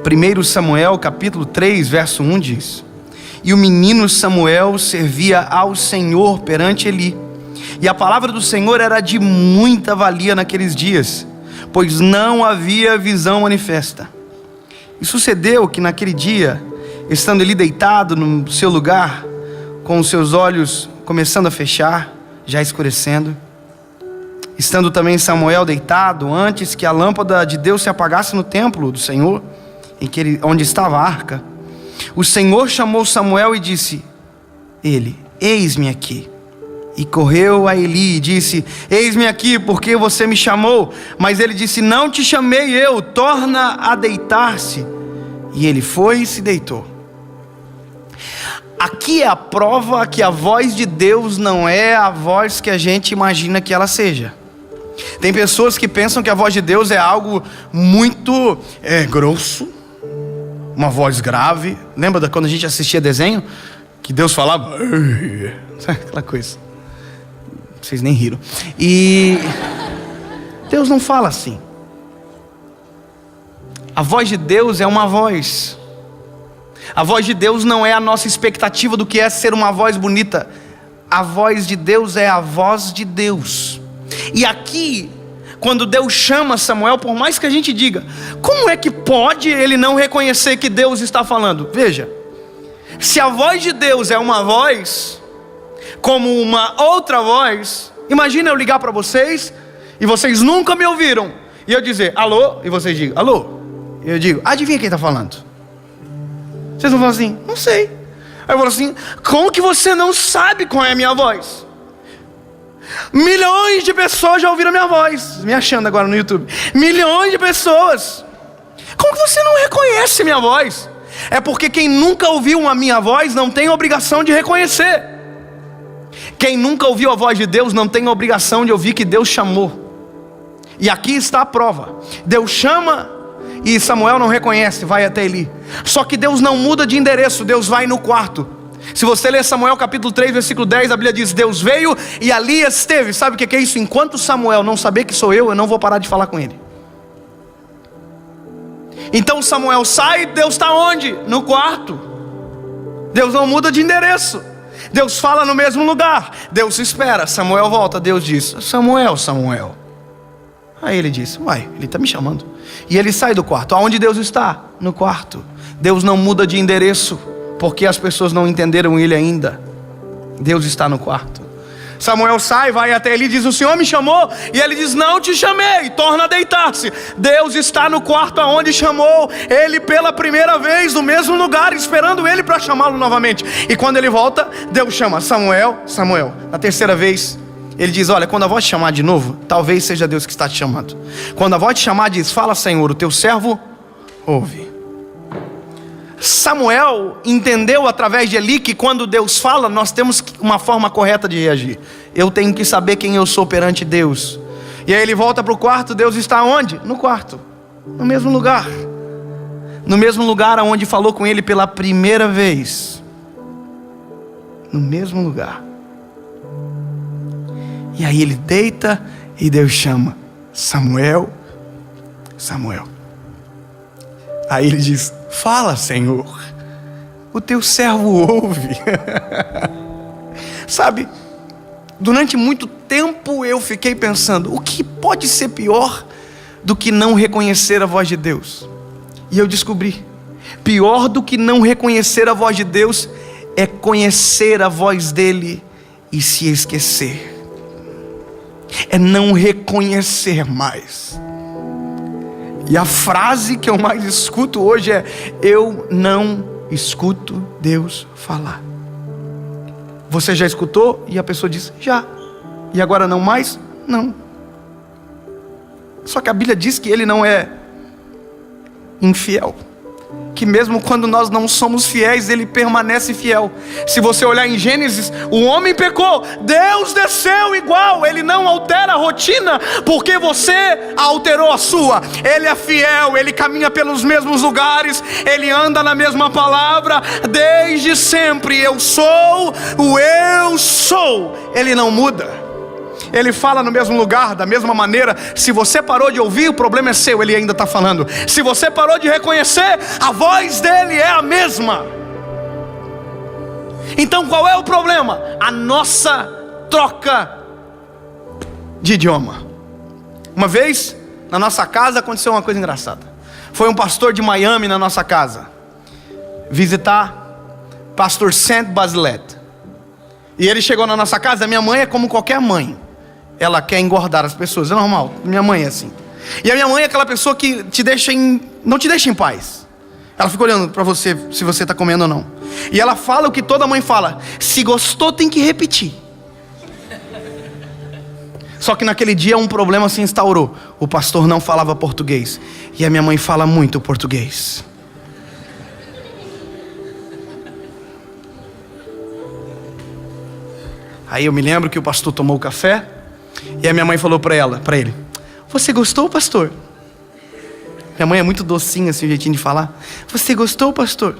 1 Samuel capítulo 3, verso 1 diz: E o menino Samuel servia ao Senhor perante Eli, e a palavra do Senhor era de muita valia naqueles dias, pois não havia visão manifesta. E sucedeu que naquele dia, estando Eli deitado no seu lugar, com os seus olhos começando a fechar, já escurecendo, estando também Samuel deitado, antes que a lâmpada de Deus se apagasse no templo do Senhor, onde estava a arca, o Senhor chamou Samuel e disse: Ele, eis-me aqui. E correu a Eli e disse: Eis-me aqui, porque você me chamou? Mas ele disse: Não te chamei eu, torna a deitar-se. E ele foi e se deitou. Aqui é a prova que a voz de Deus não é a voz que a gente imagina que ela seja. Tem pessoas que pensam que a voz de Deus é algo muito grosso, uma voz grave. Lembra quando a gente assistia desenho? Que Deus falava, aquela coisa. Vocês nem riram. E Deus não fala assim. A voz de Deus é uma voz. A voz de Deus não é a nossa expectativa do que é ser uma voz bonita. A voz de Deus é a voz de Deus. E aqui, quando Deus chama Samuel, por mais que a gente diga, como é que pode ele não reconhecer que Deus está falando? Veja, se a voz de Deus é uma voz, como uma outra voz, imagina eu ligar para vocês, e vocês nunca me ouviram, e eu dizer, alô, e vocês digam, alô, e eu digo, adivinha quem está falando? Vocês vão falar assim, não sei. Aí eu falo assim, como que você não sabe qual é a minha voz? Milhões de pessoas já ouviram a minha voz, me achando agora no YouTube. Milhões de pessoas. Como que você não reconhece minha voz? É porque quem nunca ouviu a minha voz não tem obrigação de reconhecer. Quem nunca ouviu a voz de Deus não tem obrigação de ouvir que Deus chamou. E aqui está a prova. Deus chama e Samuel não reconhece, vai até Eli. Só que Deus não muda de endereço, Deus vai no quarto. Se você ler Samuel capítulo 3, versículo 10, a Bíblia diz, Deus veio e ali esteve. Sabe o que é isso? Enquanto Samuel não saber que sou eu não vou parar de falar com ele. Então Samuel sai, Deus está onde? No quarto. Deus não muda de endereço. Deus fala no mesmo lugar. Deus espera, Samuel volta, Deus diz, Samuel, Samuel. Aí ele diz, uai, ele está me chamando. E ele sai do quarto. Aonde Deus está? No quarto. Deus não muda de endereço, porque as pessoas não entenderam ele ainda. Deus está no quarto. Samuel sai, vai até ele e diz, o Senhor me chamou? E ele diz, não te chamei, torna a deitar-se. Deus está no quarto aonde chamou ele pela primeira vez, no mesmo lugar, esperando ele para chamá-lo novamente. E quando ele volta, Deus chama, Samuel, Samuel. Na terceira vez, ele diz, olha, quando a voz te chamar de novo, talvez seja Deus que está te chamando. Quando a voz te chamar, diz, fala Senhor, o teu servo ouve. Samuel entendeu através de Eli que quando Deus fala, nós temos uma forma correta de reagir. Eu tenho que saber quem eu sou perante Deus. E aí ele volta para o quarto, Deus está onde? No quarto, no mesmo lugar. No mesmo lugar onde falou com ele pela primeira vez. No mesmo lugar. E aí ele deita e Deus chama, Samuel, Samuel. Aí ele diz, fala Senhor, o teu servo ouve. Sabe, durante muito tempo eu fiquei pensando, o que pode ser pior do que não reconhecer a voz de Deus? E eu descobri, pior do que não reconhecer a voz de Deus é conhecer a voz dele e se esquecer. É não reconhecer mais. E a frase que eu mais escuto hoje é, eu não escuto Deus falar. Você já escutou? E a pessoa diz, já. E agora não mais? Não. Só que a Bíblia diz que ele não é infiel. Que mesmo quando nós não somos fiéis, ele permanece fiel. Se você olhar em Gênesis, o homem pecou, Deus desceu igual. Ele não altera a rotina porque você alterou a sua. Ele é fiel, ele caminha pelos mesmos lugares, ele anda na mesma palavra desde sempre. Eu sou o eu sou. Ele não muda. Ele fala no mesmo lugar, da mesma maneira. Se você parou de ouvir, o problema é seu, ele ainda está falando. Se você parou de reconhecer, a voz dele é a mesma. Então qual é o problema? A nossa troca de idioma. Uma vez, na nossa casa, aconteceu uma coisa engraçada. Foi um pastor de Miami na nossa casa visitar pastor Saint Basilette. E ele chegou na nossa casa. Minha mãe é como qualquer mãe, ela quer engordar as pessoas, é normal. Minha mãe é assim. E a minha mãe é aquela pessoa que não te deixa em paz. Ela fica olhando para você, se você está comendo ou não. E ela fala o que toda mãe fala: se gostou tem que repetir. Só que naquele dia um problema se instaurou. O pastor não falava português, e a minha mãe fala muito português. Aí eu me lembro que o pastor tomou o café, e a minha mãe falou para ele: você gostou, pastor? Minha mãe é muito docinha assim, o jeitinho de falar. Você gostou, pastor?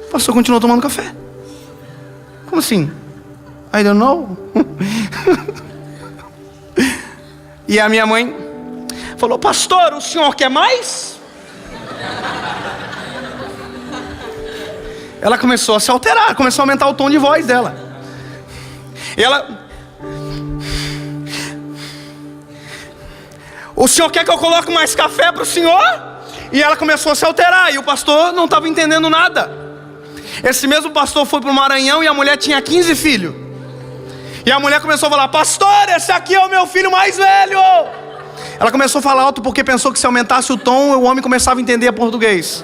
O pastor continuou tomando café. Como assim? I don't know. E a minha mãe falou: pastor, o senhor quer mais? Ela começou a se alterar, começou a aumentar o tom de voz dela. O senhor quer que eu coloque mais café para o senhor? E ela começou a se alterar, e o pastor não estava entendendo nada. Esse mesmo pastor foi para o Maranhão e a mulher tinha 15 filhos. E a mulher começou a falar: pastor, esse aqui é o meu filho mais velho. Ela começou a falar alto porque pensou que se aumentasse o tom, o homem começava a entender português.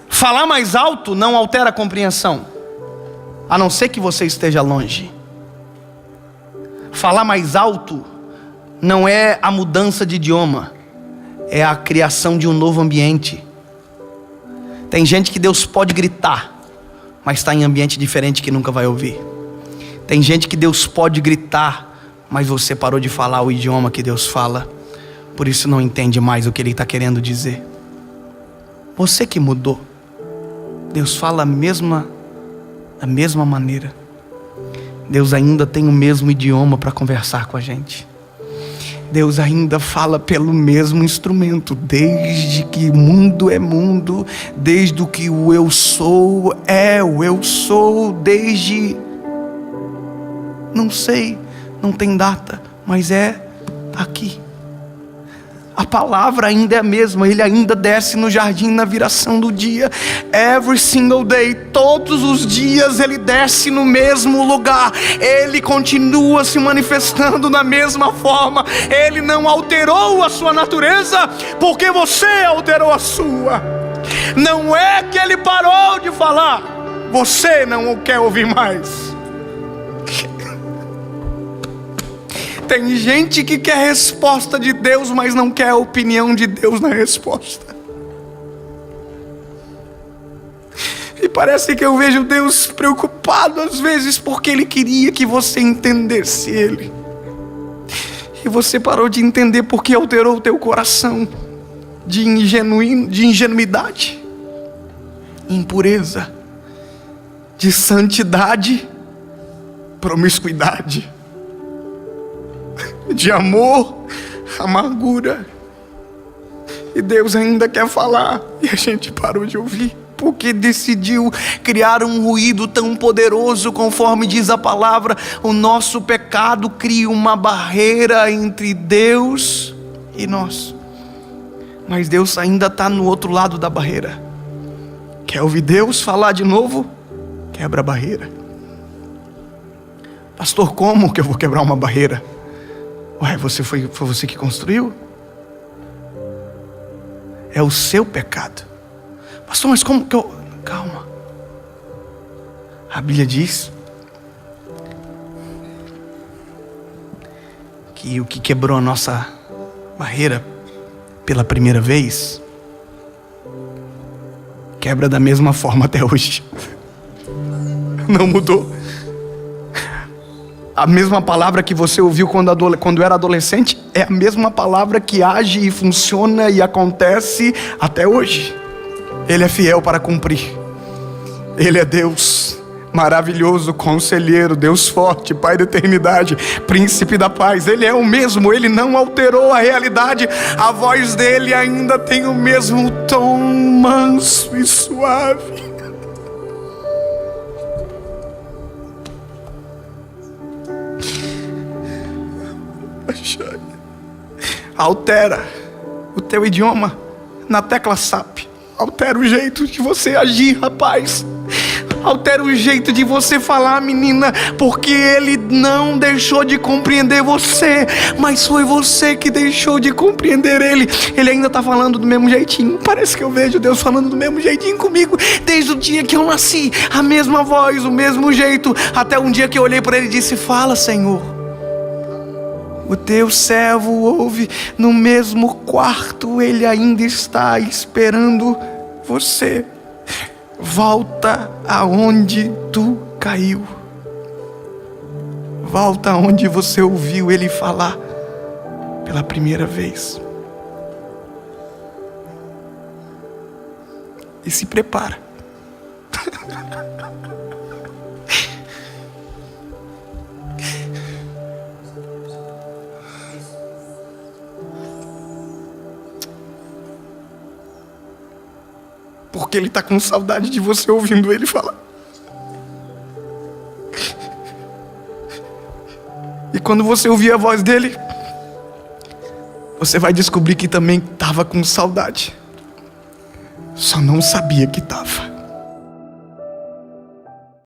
Falar mais alto não altera a compreensão, a não ser que você esteja longe. Falar mais alto não é a mudança de idioma, é a criação de um novo ambiente. Tem gente que Deus pode gritar, mas está em ambiente diferente que nunca vai ouvir. Tem gente que Deus pode gritar, mas você parou de falar o idioma que Deus fala, por isso não entende mais o que Ele está querendo dizer. Você que mudou. Deus fala da mesma maneira. Deus ainda tem o mesmo idioma para conversar com a gente. Deus ainda fala pelo mesmo instrumento. Desde que mundo é mundo, desde que o eu sou é o eu sou, desde... não sei, não tem data, mas é aqui. A palavra ainda é a mesma. Ele ainda desce no jardim na viração do dia. Every single day, todos os dias Ele desce no mesmo lugar. Ele continua se manifestando da mesma forma. Ele não alterou a sua natureza porque você alterou a sua. Não é que Ele parou de falar, você não o quer ouvir mais. Tem gente que quer resposta de Deus, mas não quer a opinião de Deus na resposta. E parece que eu vejo Deus preocupado às vezes porque Ele queria que você entendesse Ele. E você parou de entender porque alterou o teu coração de ingenuidade, impureza, de santidade, promiscuidade, de amor, amargura. E Deus ainda quer falar, e a gente parou de ouvir, porque decidiu criar um ruído tão poderoso. Conforme diz a palavra, o nosso pecado cria uma barreira entre Deus e nós. Mas Deus ainda está no outro lado da barreira. Quer ouvir Deus falar de novo? Quebra a barreira. Pastor, como que eu vou quebrar uma barreira? Ué, foi você que construiu? É o seu pecado. Pastor, mas como que eu... Calma. A Bíblia diz que o que quebrou a nossa barreira pela primeira vez, quebra da mesma forma até hoje. Não mudou. A mesma palavra que você ouviu quando era adolescente é a mesma palavra que age e funciona e acontece até hoje. Ele é fiel para cumprir. Ele é Deus maravilhoso, conselheiro, Deus forte, Pai da eternidade, príncipe da paz. Ele é o mesmo, ele não alterou a realidade. A voz dele ainda tem o mesmo tom manso e suave. Altera o teu idioma na tecla SAP. Altera o jeito de você agir, rapaz. Altera o jeito de você falar, menina, porque ele não deixou de compreender você, mas foi você que deixou de compreender ele. Ele ainda está falando do mesmo jeitinho. Parece que eu vejo Deus falando do mesmo jeitinho comigo desde o dia que eu nasci. A mesma voz, o mesmo jeito, até um dia que eu olhei para ele e disse: fala, Senhor. O teu servo ouve. No mesmo quarto ele ainda está esperando você. Volta aonde tu caiu. Volta aonde você ouviu ele falar pela primeira vez. E se prepara. Porque ele está com saudade de você ouvindo ele falar. E quando você ouvir a voz dele, você vai descobrir que também estava com saudade. Só não sabia que estava.